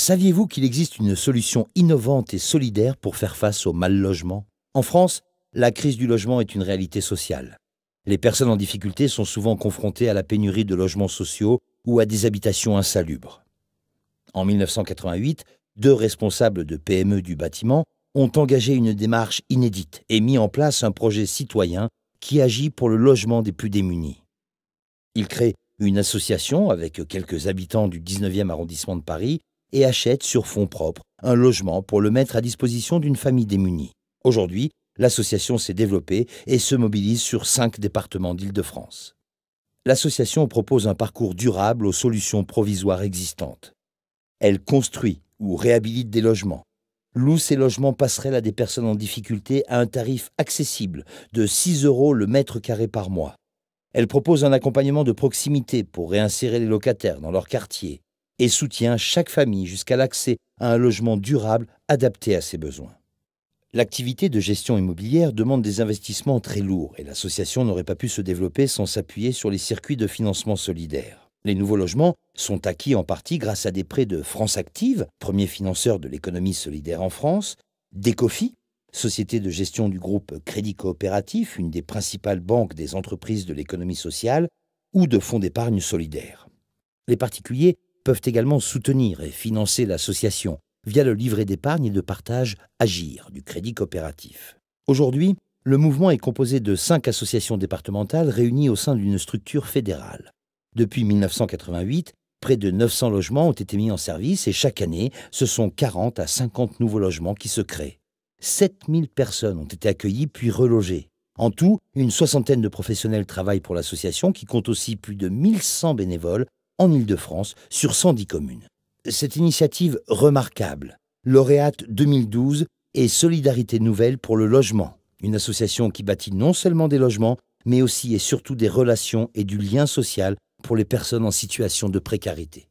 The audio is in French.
Saviez-vous qu'il existe une solution innovante et solidaire pour faire face au mal-logement? En France, la crise du logement est une réalité sociale. Les personnes en difficulté sont souvent confrontées à la pénurie de logements sociaux ou à des habitations insalubres. En 1988, 2 responsables de PME du bâtiment ont engagé une démarche inédite et mis en place un projet citoyen qui agit pour le logement des plus démunis. Ils créent une association avec quelques habitants du 19e arrondissement de Paris et achètent sur fonds propres un logement pour le mettre à disposition d'une famille démunie. Aujourd'hui, l'association s'est développée et se mobilise sur 5 départements d'Île-de-France. L'association propose un parcours durable aux solutions provisoires existantes. Elle construit ou réhabilite des logements, loue ces logements passerelles à des personnes en difficulté à un tarif accessible de 6 € le mètre carré par mois. Elle propose un accompagnement de proximité pour réinsérer les locataires dans leur quartier et soutient chaque famille jusqu'à l'accès à un logement durable adapté à ses besoins. L'activité de gestion immobilière demande des investissements très lourds et l'association n'aurait pas pu se développer sans s'appuyer sur les circuits de financement solidaire. Les nouveaux logements sont acquis en partie grâce à des prêts de France Active, premier financeur de l'économie solidaire en France, d'Ecofi, société de gestion du groupe Crédit Coopératif, une des principales banques des entreprises de l'économie sociale, ou de fonds d'épargne solidaire. Les particuliers peuvent également soutenir et financer l'association via le livret d'épargne et de partage Agir du Crédit Coopératif. Aujourd'hui, le mouvement est composé de 5 associations départementales réunies au sein d'une structure fédérale. Depuis 1988, près de 900 logements ont été mis en service et chaque année, ce sont 40 à 50 nouveaux logements qui se créent. 7000 personnes ont été accueillies puis relogées. En tout, une soixantaine de professionnels travaillent pour l'association qui compte aussi plus de 1100 bénévoles en Île-de-France sur 110 communes. Cette initiative remarquable, lauréate 2012, est Solidarité Nouvelle pour le logement, une association qui bâtit non seulement des logements, mais aussi et surtout des relations et du lien social pour les personnes en situation de précarité.